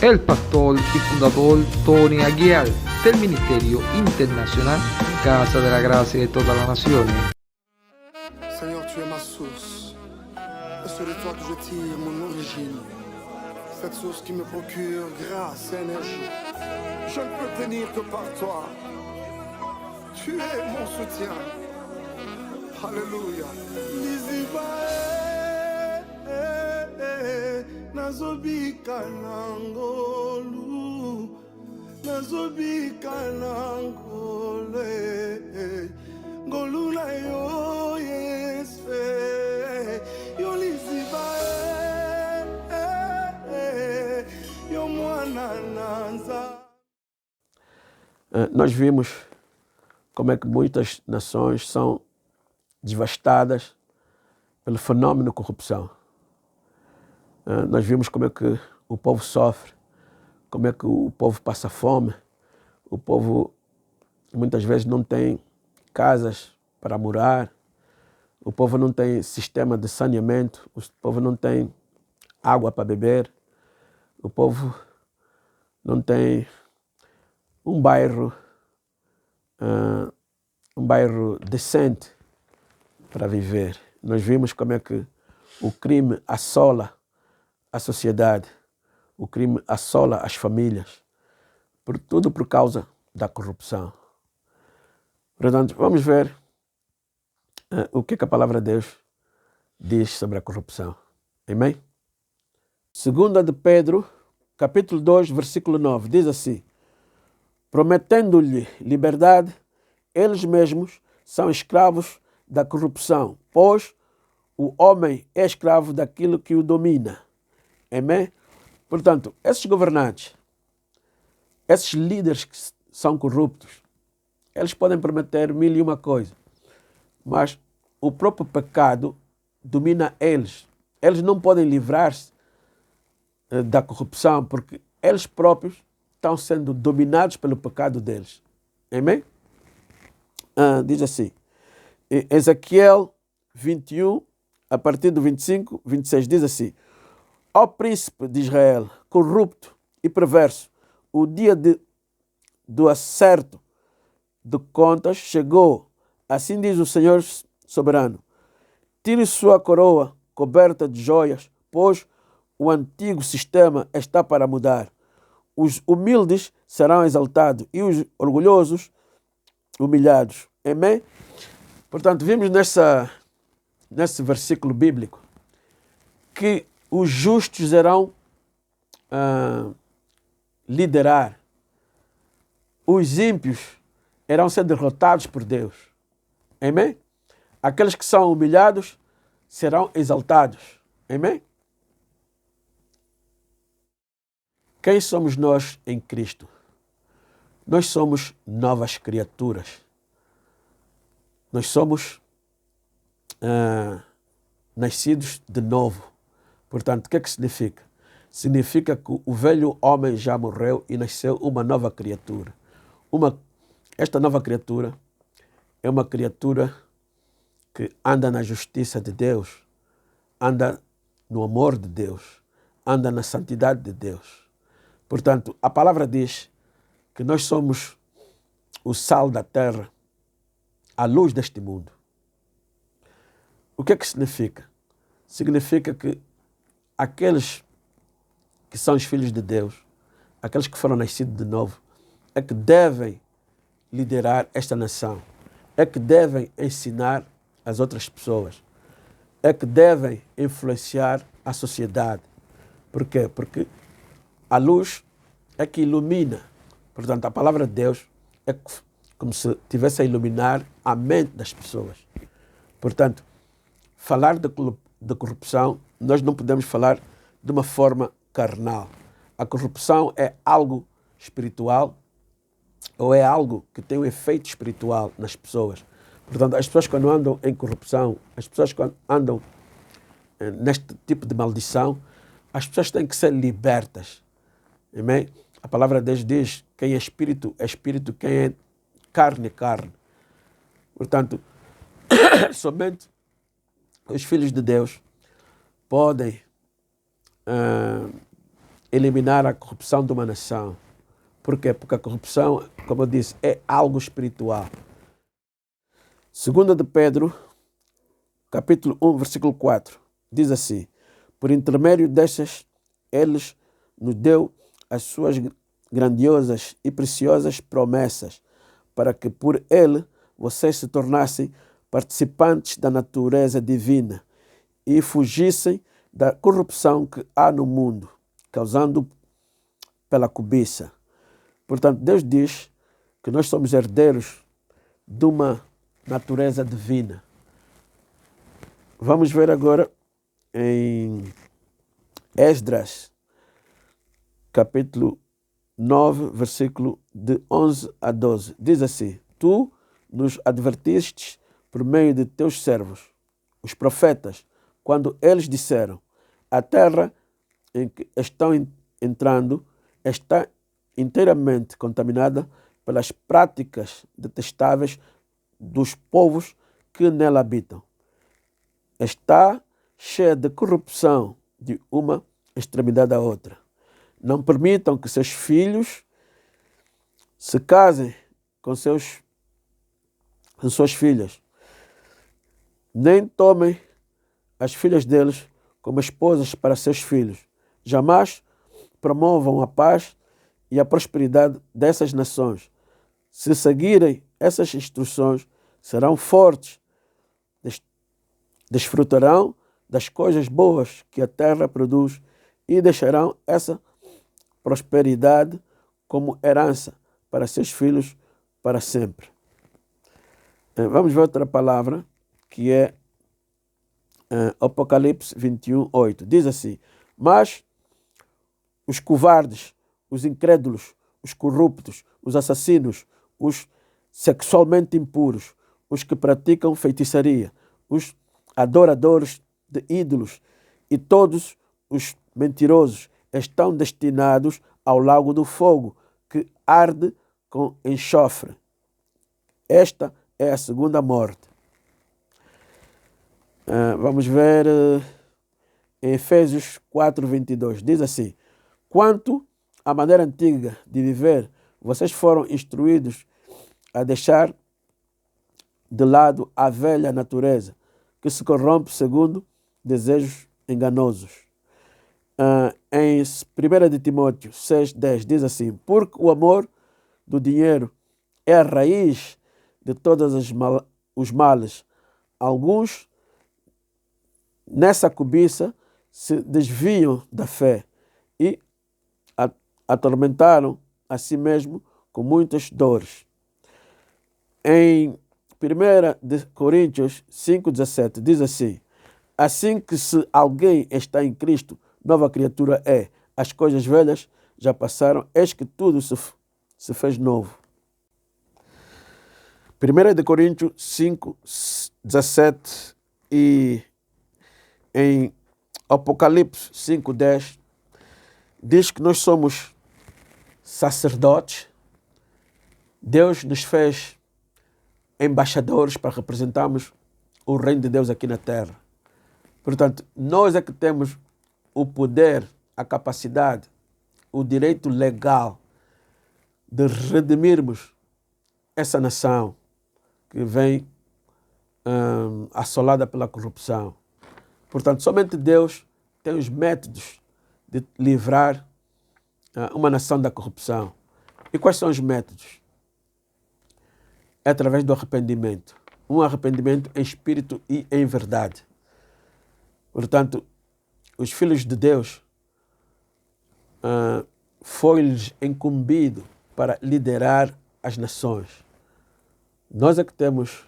El pastor y fundador Tony Aguiar del Ministerio Internacional Casa de la Gracia de todas las Naciones. Seigneur, tu es ma source. Et c'est de toi que je tire mon origine. Cette source qui me procure grâce et énergie. Je ne peux tenir que par toi. Tu es mon soutien. Alléluia. Nazobika nangolu, nazobika nangole, ngolu na yo yesfe, yo liziba yo mwana nanza. Nós vimos como é que muitas nações são devastadas pelo fenômeno corrupção. Nós vimos como é que o povo sofre, como é que o povo passa fome, o povo muitas vezes não tem casas para morar, o povo não tem sistema de saneamento, o povo não tem água para beber, o povo não tem um bairro decente para viver. Nós vimos como é que o crime assola a sociedade, o crime assola as famílias, tudo por causa da corrupção. Portanto, vamos ver o que a palavra de Deus diz sobre a corrupção. Amém? 2 de Pedro, capítulo 2, versículo 9, diz assim: prometendo-lhe liberdade, eles mesmos são escravos da corrupção, pois o homem é escravo daquilo que o domina. Amém? Portanto, esses governantes, esses líderes que são corruptos, eles podem prometer mil e uma coisas, mas o próprio pecado domina eles. Eles não podem livrar-se da corrupção porque eles próprios estão sendo dominados pelo pecado deles. Amém? Diz assim, Ezequiel 21, a partir do 25, 26, diz assim: ó príncipe de Israel, corrupto e perverso, o dia do acerto de contas chegou. Assim diz o Senhor soberano: tire sua coroa coberta de joias, pois o antigo sistema está para mudar. Os humildes serão exaltados e os orgulhosos humilhados. Amém? Portanto, vimos nesse versículo bíblico que os justos irão liderar. Os ímpios irão ser derrotados por Deus. Amém? Aqueles que são humilhados serão exaltados. Amém? Quem somos nós em Cristo? Nós somos novas criaturas. Nós somos nascidos de novo. Portanto, o que é que significa? Significa que o velho homem já morreu e nasceu uma nova criatura. Esta nova criatura é uma criatura que anda na justiça de Deus, anda no amor de Deus, anda na santidade de Deus. Portanto, a palavra diz que nós somos o sal da terra, a luz deste mundo. O que é que significa? Significa que aqueles que são os filhos de Deus, aqueles que foram nascidos de novo, é que devem liderar esta nação, é que devem ensinar as outras pessoas, é que devem influenciar a sociedade. Por quê? Porque a luz é que ilumina. Portanto, a palavra de Deus é como se estivesse a iluminar a mente das pessoas. Portanto, falar de corrupção, nós não podemos falar de uma forma carnal. A corrupção é algo espiritual ou é algo que tem um efeito espiritual nas pessoas. Portanto, as pessoas quando andam em corrupção, as pessoas quando andam neste tipo de maldição, as pessoas têm que ser libertas. Amém? A palavra de Deus diz: quem é espírito, quem é carne, é carne. Portanto, somente os filhos de Deus podem eliminar a corrupção de uma nação. Por quê? Porque a corrupção, como eu disse, é algo espiritual. 2 de Pedro, capítulo 1, versículo 4, diz assim: por intermédio destas, eles nos deu as suas grandiosas e preciosas promessas, para que por ele vocês se tornassem participantes da natureza divina e fugissem da corrupção que há no mundo, causando pela cobiça. Portanto, Deus diz que nós somos herdeiros de uma natureza divina. Vamos ver agora em Esdras, capítulo 9, versículo de 11 a 12. Diz assim: tu nos advertiste por meio de teus servos, os profetas, quando eles disseram: a terra em que estão entrando está inteiramente contaminada pelas práticas detestáveis dos povos que nela habitam. Está cheia de corrupção de uma extremidade à outra. Não permitam que seus filhos se casem com suas filhas, nem tomem as filhas deles como esposas para seus filhos. Jamais promovam a paz e a prosperidade dessas nações. Se seguirem essas instruções, serão fortes, desfrutarão das coisas boas que a terra produz e deixarão essa prosperidade como herança para seus filhos para sempre. Vamos ver outra palavra, que é Apocalipse 21, 8. Diz assim: mas os covardes, os incrédulos, os corruptos, os assassinos, os sexualmente impuros, os que praticam feitiçaria, os adoradores de ídolos e todos os mentirosos estão destinados ao lago do fogo, que arde com enxofre. Esta é a segunda morte. Vamos ver em Efésios 4, 22. Diz assim: quanto à maneira antiga de viver, vocês foram instruídos a deixar de lado a velha natureza, que se corrompe segundo desejos enganosos. Em 1 de Timóteo 6,10 diz assim: porque o amor do dinheiro é a raiz de todos os males. Alguns, nessa cobiça, se desviam da fé e atormentaram a si mesmo com muitas dores. Em 1 de Coríntios 5,17 diz assim: assim que se alguém está em Cristo, nova criatura é. As coisas velhas já passaram, eis que tudo se fez novo. 1 de Coríntios 5,17 e em Apocalipse 5,10 diz que nós somos sacerdotes. Deus nos fez embaixadores para representarmos o reino de Deus aqui na terra. Portanto, nós é que temos o poder, a capacidade, o direito legal de redimirmos essa nação que vem assolada pela corrupção. Portanto, somente Deus tem os métodos de livrar uma nação da corrupção. E quais são os métodos? É através do arrependimento. Um arrependimento em espírito e em verdade. Portanto, os filhos de Deus foi-lhes incumbido para liderar as nações. Nós é que temos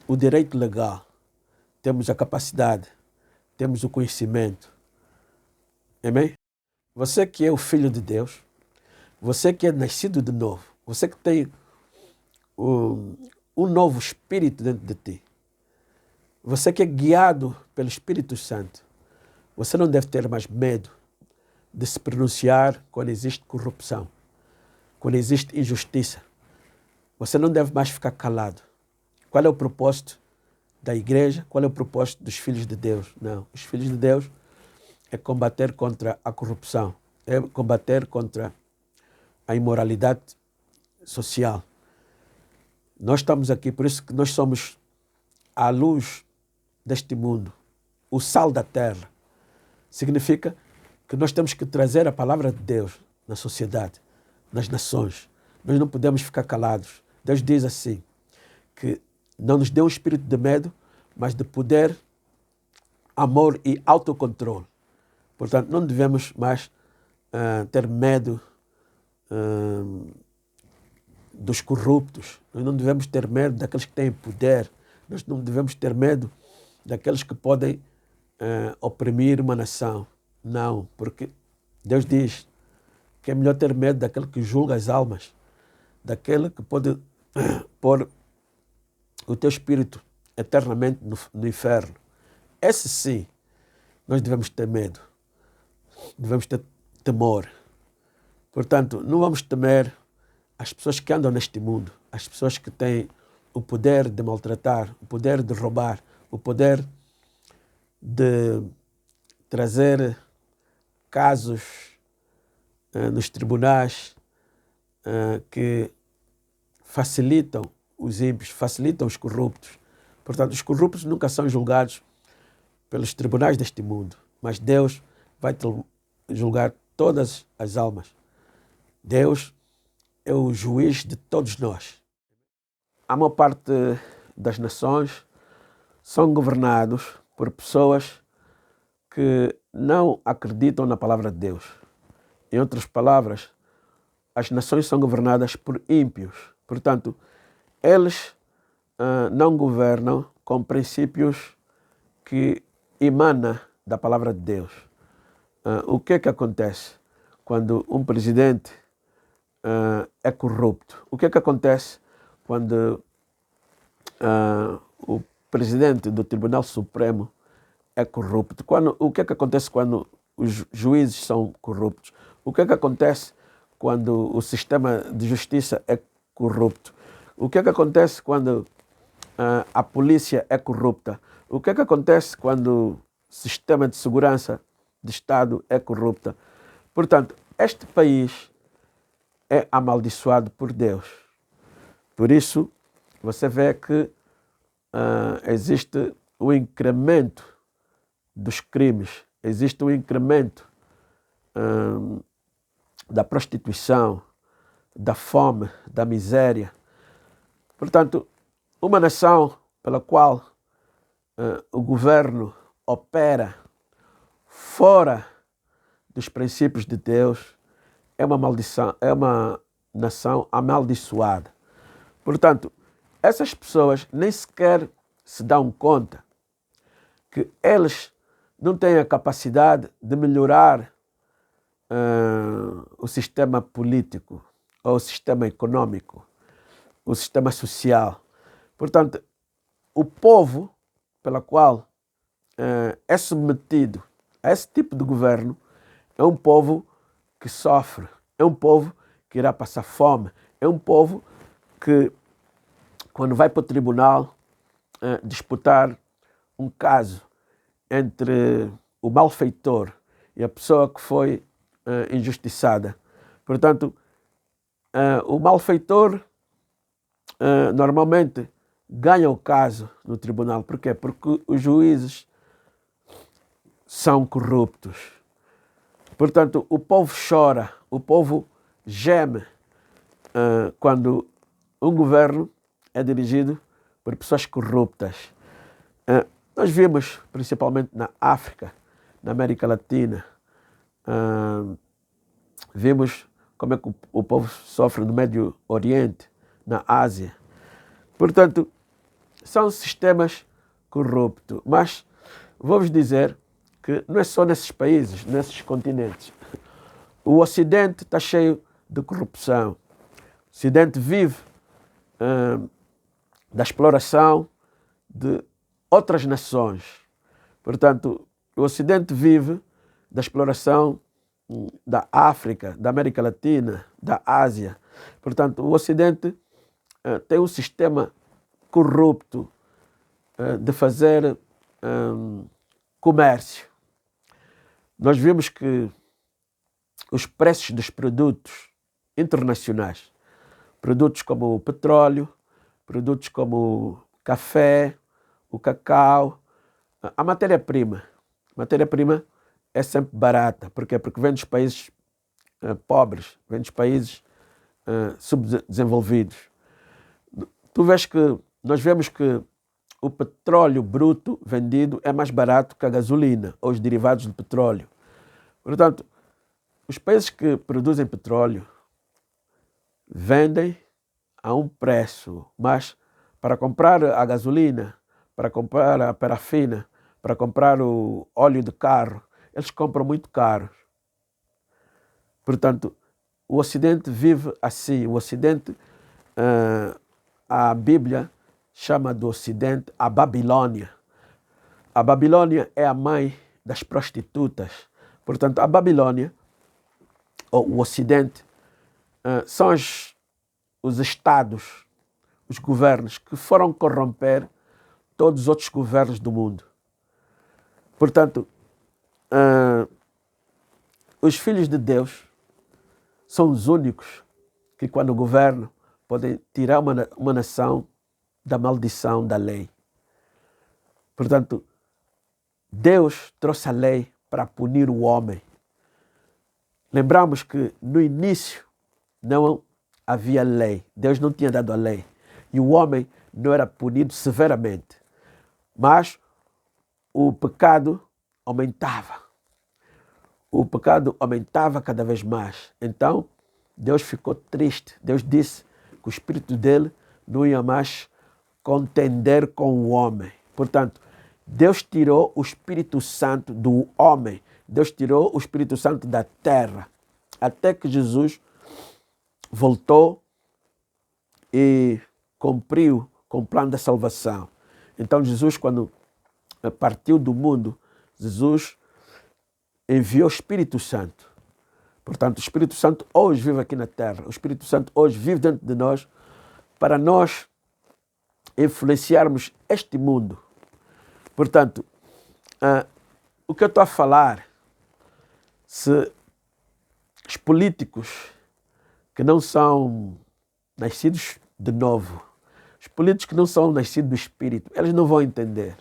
o direito legal, temos a capacidade, temos o conhecimento. Amém? Você que é o filho de Deus, você que é nascido de novo, você que tem um novo espírito dentro de ti, você que é guiado pelo Espírito Santo, você não deve ter mais medo de se pronunciar quando existe corrupção, quando existe injustiça. Você não deve mais ficar calado. Qual é o propósito da igreja? Qual é o propósito dos filhos de Deus? Não, os filhos de Deus é combater contra a corrupção, é combater contra a imoralidade social. Nós estamos aqui, por isso que nós somos a luz deste mundo, o sal da terra. Significa que nós temos que trazer a palavra de Deus na sociedade, nas nações. Nós não podemos ficar calados. Deus diz assim, que não nos deu um espírito de medo, mas de poder, amor e autocontrole. Portanto, não devemos mais ter medo dos corruptos. Nós não devemos ter medo daqueles que têm poder. Nós não devemos ter medo daqueles que podem oprimir uma nação. Não, porque Deus diz que é melhor ter medo daquele que julga as almas, daquele que pode pôr o teu espírito eternamente no inferno. Esse sim, nós devemos ter medo, devemos ter temor. Portanto, não vamos temer as pessoas que andam neste mundo, as pessoas que têm o poder de maltratar, o poder de roubar, o poder de trazer casos nos tribunais que facilitam os ímpios, facilitam os corruptos. Portanto, os corruptos nunca são julgados pelos tribunais deste mundo, mas Deus vai julgar todas as almas. Deus é o juiz de todos nós. A maior parte das nações são governados por pessoas que não acreditam na palavra de Deus. Em outras palavras, as nações são governadas por ímpios. Portanto, eles não governam com princípios que emanam da palavra de Deus. O que é que acontece quando um presidente é corrupto? O que é que acontece quando o presidente do Tribunal Supremo é corrupto? O que é que acontece quando os juízes são corruptos? O que é que acontece quando o sistema de justiça é corrupto? O que é que acontece quando a polícia é corrupta? O que é que acontece quando o sistema de segurança de Estado é corrupta? Portanto, este país é amaldiçoado por Deus. Por isso, você vê que existe um incremento dos crimes, existe um incremento da prostituição, da fome, da miséria. Portanto, uma nação pela qual o governo opera fora dos princípios de Deus é uma maldição, é uma nação amaldiçoada. Portanto, essas pessoas nem sequer se dão conta que eles não têm a capacidade de melhorar o sistema político, ou o sistema econômico, o sistema social. Portanto, o povo pela qual é submetido a esse tipo de governo é um povo que sofre, é um povo que irá passar fome, é um povo que, quando vai para o tribunal disputar um caso entre o malfeitor e a pessoa que foi injustiçada. Portanto, o malfeitor normalmente ganha o caso no tribunal. Por quê? Porque os juízes são corruptos. Portanto, o povo chora, o povo geme quando um governo é dirigido por pessoas corruptas. Nós vimos, principalmente na África, na América Latina, vimos como é que o povo sofre no Médio Oriente, na Ásia. Portanto, são sistemas corruptos. Mas vou-vos dizer que não é só nesses países, nesses continentes. O Ocidente está cheio de corrupção. O Ocidente vive da exploração de outras nações. Portanto, o Ocidente vive da exploração da África, da América Latina, da Ásia. Portanto, o Ocidente tem um sistema corrupto de fazer comércio. nós vimos que os preços dos produtos internacionais, produtos como o petróleo, produtos como o café, o cacau, a matéria-prima. Matéria-prima é sempre barata. Por quê? Porque vem dos países pobres, vem dos países subdesenvolvidos. Tu vês que nós vemos que o petróleo bruto vendido é mais barato que a gasolina ou os derivados do petróleo. Portanto, os países que produzem petróleo vendem a um preço, mas para comprar a gasolina, para comprar a parafina, para comprar o óleo de carro, eles compram muito caro. Portanto, o Ocidente vive assim. O Ocidente, a Bíblia chama do Ocidente a Babilônia. A Babilônia é a mãe das prostitutas. Portanto, a Babilônia, ou o Ocidente, são os estados, os governos que foram corromper todos os outros governos do mundo. Portanto, os filhos de Deus são os únicos que, quando governam, podem tirar uma nação da maldição da lei. Portanto, Deus trouxe a lei para punir o homem. Lembramos que no início não havia lei. Deus não tinha dado a lei. E o homem não era punido severamente. Mas o pecado aumentava. O pecado aumentava cada vez mais. Então, Deus ficou triste. Deus disse que o espírito dele não ia mais contender com o homem. Portanto, Deus tirou o Espírito Santo do homem. Deus tirou o Espírito Santo da terra. Até que Jesus voltou e cumpriu com o plano da salvação. Então, Jesus, quando partiu do mundo, Jesus enviou o Espírito Santo. Portanto, o Espírito Santo hoje vive aqui na terra. O Espírito Santo hoje vive dentro de nós para nós influenciarmos este mundo. Portanto, o que eu estou a falar, se os políticos que não são nascidos de novo, os políticos que não são nascidos do Espírito, eles não vão entender.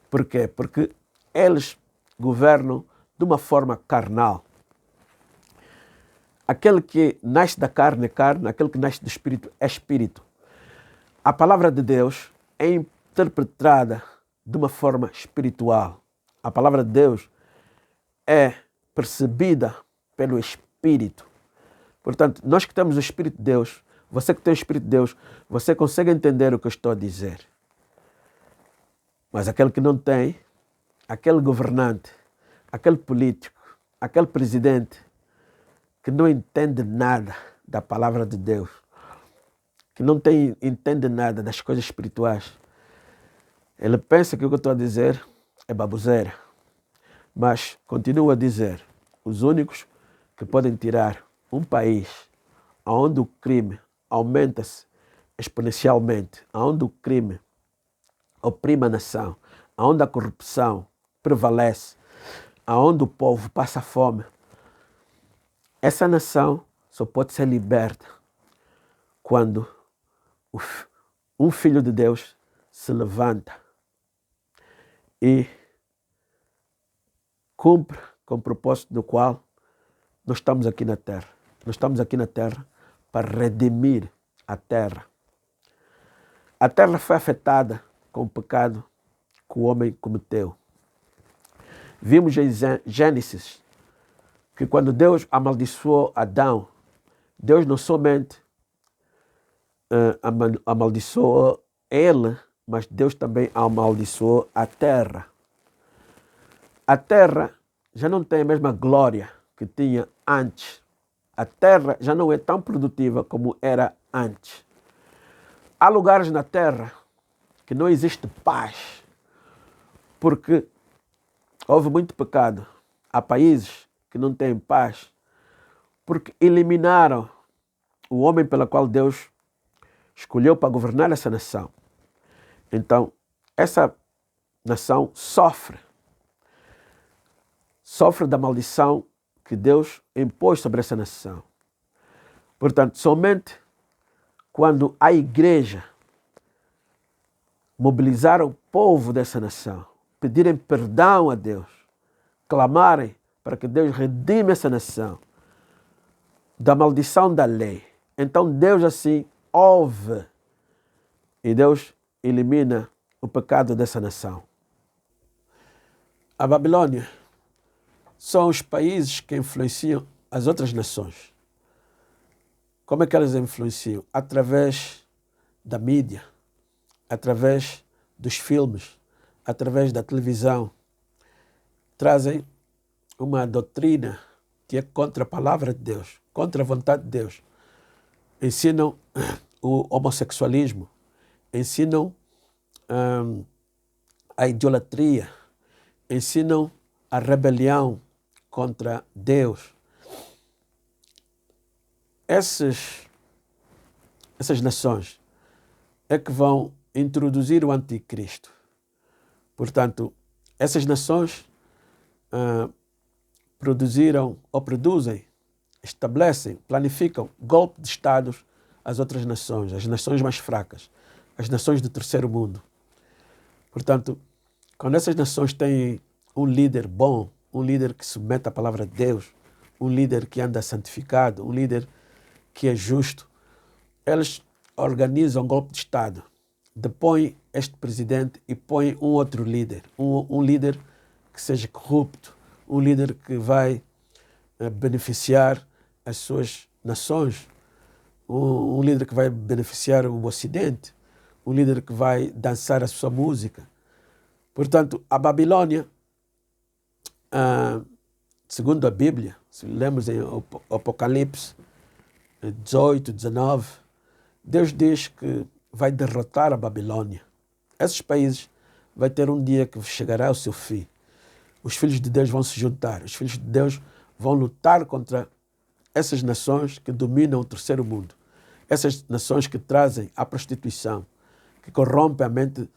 Por quê? Porque eles governam de uma forma carnal. Aquele que nasce da carne é carne, aquele que nasce do Espírito é Espírito. A palavra de Deus é interpretada de uma forma espiritual. A palavra de Deus é percebida pelo Espírito. Portanto, nós que temos o Espírito de Deus, você que tem o Espírito de Deus, você consegue entender o que eu estou a dizer. Mas aquele que não tem, aquele governante, aquele político, aquele presidente que não entende nada da palavra de Deus, que não entende nada das coisas espirituais, ele pensa que o que eu estou a dizer é baboseira. Mas continuo a dizer, os únicos que podem tirar um país onde o crime aumenta-se exponencialmente, onde o crime oprime a nação, onde a corrupção prevalece, onde o povo passa fome, essa nação só pode ser liberta quando um filho de Deus se levanta e cumpre com o propósito do qual nós estamos aqui na terra. Nós estamos aqui na terra para redimir a terra. A terra foi afetada com o pecado que o homem cometeu. Vimos em Gênesis que quando Deus amaldiçoou Adão, Deus não somente amaldiçoou ele, mas Deus também amaldiçoou a terra. A terra já não tem a mesma glória que tinha antes. A terra já não é tão produtiva como era antes. Há lugares na terra que não existe paz, porque houve muito pecado. Há países que não têm paz, porque eliminaram o homem pelo qual Deus escolheu para governar essa nação. Então, essa nação sofre. sofre da maldição que Deus impôs sobre essa nação. Portanto, somente quando a igreja mobilizar o povo dessa nação, pedirem perdão a Deus, clamarem para que Deus redime essa nação da maldição da lei, então Deus assim ouve e Deus elimina o pecado dessa nação. A Babilônia são os países que influenciam as outras nações. Como é que elas influenciam? Através da mídia, através dos filmes, através da televisão. Trazem uma doutrina que é contra a palavra de Deus, contra a vontade de Deus. Ensinam o homossexualismo, ensinam a idolatria, ensinam a rebelião contra Deus. Essas nações é que vão introduzir o anticristo. Portanto, essas nações produzem, estabelecem, planificam golpe de Estados às outras nações, as nações mais fracas, as nações do terceiro mundo. Portanto, quando essas nações têm um líder bom, um líder que submete à palavra de Deus, um líder que anda santificado, um líder que é justo, eles organizam um golpe de Estado, depõem este presidente e põem um outro líder, um líder que seja corrupto, um líder que vai beneficiar as suas nações, um líder que vai beneficiar o Ocidente, um líder que vai dançar a sua música. Portanto, a Babilônia, segundo a Bíblia, se lemos em Apocalipse 18, 19, Deus diz que vai derrotar a Babilônia. Esses países vai ter um dia que chegará ao seu fim. Os filhos de Deus vão se juntar. Os filhos de Deus vão lutar contra essas nações que dominam o terceiro mundo. Essas nações que trazem a prostituição, que corrompem a mente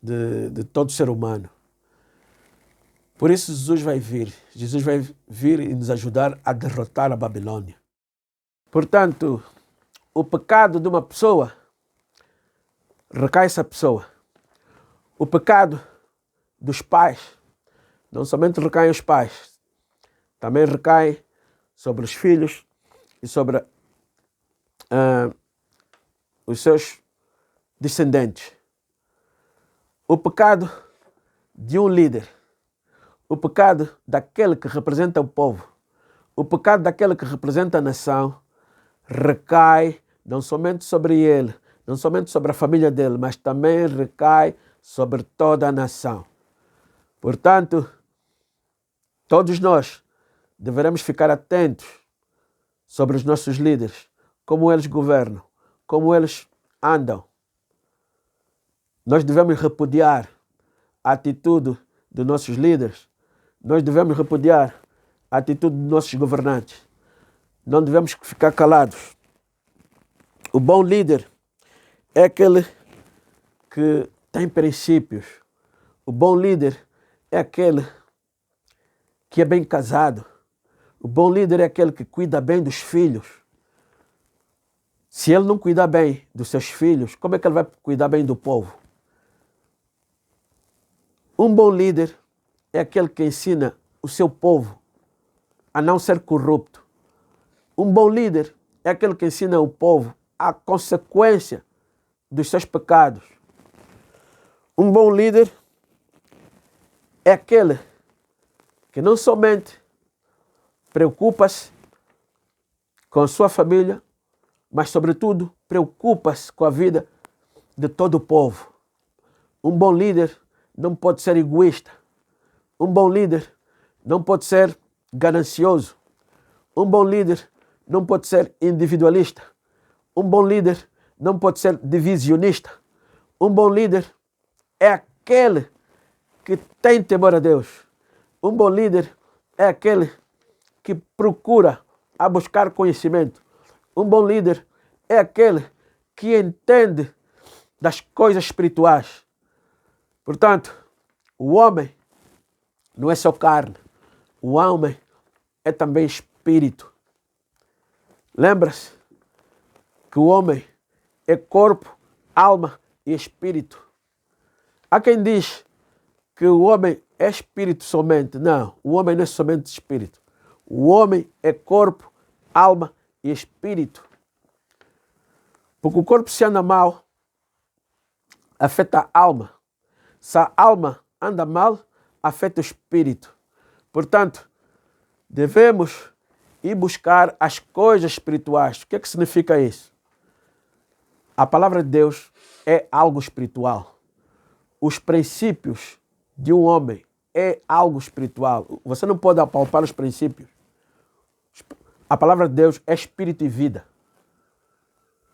de todo ser humano. Por isso Jesus vai vir. Jesus vai vir e nos ajudar a derrotar a Babilônia. Portanto, o pecado de uma pessoa recai essa pessoa. O pecado dos pais não somente recai os pais, também recai sobre os filhos e sobre os seus descendentes. O pecado de um líder, o pecado daquele que representa o povo, o pecado daquele que representa a nação, recai não somente sobre ele, não somente sobre a família dele, mas também recai sobre toda a nação. Portanto, todos nós deveremos ficar atentos sobre os nossos líderes, como eles governam, como eles andam. Nós devemos repudiar a atitude dos nossos líderes, nós devemos repudiar a atitude dos nossos governantes. Não devemos ficar calados. O bom líder é aquele que tem princípios. O bom líder é aquele que é bem casado. O bom líder é aquele que cuida bem dos filhos. Se ele não cuidar bem dos seus filhos, como é que ele vai cuidar bem do povo? Um bom líder é aquele que ensina o seu povo a não ser corrupto. Um bom líder é aquele que ensina o povo a consequência dos seus pecados. Um bom líder é aquele que não somente preocupa-se com a sua família, mas, sobretudo, preocupa-se com a vida de todo o povo. Um bom líder não pode ser egoísta. Um bom líder não pode ser ganancioso. Um bom líder não pode ser individualista. Um bom líder não pode ser divisionista. Um bom líder é aquele que tem temor a Deus. Um bom líder é aquele que procura a buscar conhecimento. Um bom líder é aquele que entende das coisas espirituais. Portanto, o homem não é só carne. o homem é também espírito. Lembra-se que o homem é corpo, alma e espírito. Há quem diz que o homem é espírito somente. Não, o homem não é somente espírito. O homem é corpo, alma e espírito. Porque o corpo, se anda mal, afeta a alma. Se a alma anda mal, afeta o espírito. Portanto, devemos ir buscar as coisas espirituais. O que é que significa isso? A palavra de Deus é algo espiritual. Os princípios de um homem é algo espiritual. Você não pode apalpar os princípios. A palavra de Deus é espírito e vida.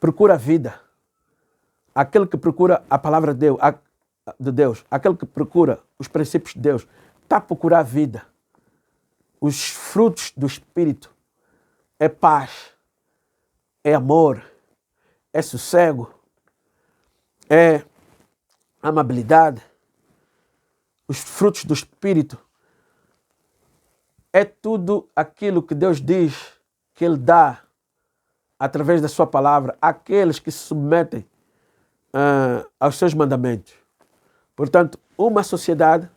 Procura a vida. Aquele que procura a palavra de Deus, aquele que procura os princípios de Deus, está a procurar a vida. Os frutos do Espírito é paz, é amor, é sossego, é amabilidade. Os frutos do Espírito é tudo aquilo que Deus diz que Ele dá através da sua palavra àqueles que se submetem aos seus mandamentos. Portanto, uma sociedade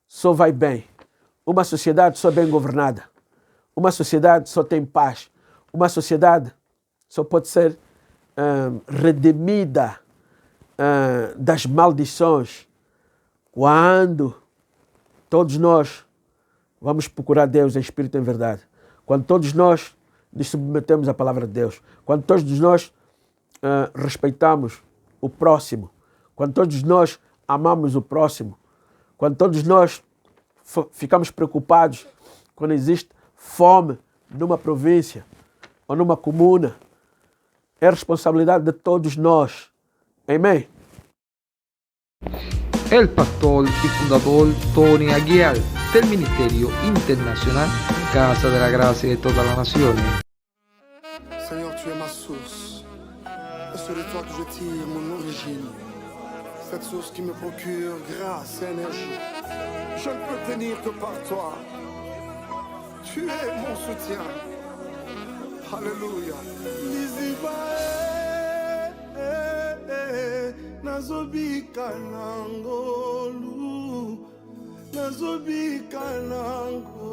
só vai bem. Uma sociedade só é bem governada. Uma sociedade só tem paz. Uma sociedade só pode ser redimida das maldições quando todos nós vamos procurar Deus em espírito e em verdade. Quando todos nós nos submetemos à palavra de Deus. Quando todos nós respeitamos o próximo. Quando todos nós amamos o próximo. Quando todos nós ficamos preocupados quando existe fome numa província ou numa comuna. É responsabilidade de todos nós. Amém? El pastor y fundador Tony Aguiar del Ministerio Internacional Casa de la Gracia de todas las Naciones. Seigneur, tu es ma source. Et c'est de toi que je tire mon origine. Cette source qui me procure grâce et énergie. Je ne peux tenir que par toi. Tu es mon soutien. Alléluia. Nazobika nangolu, nazobika nango.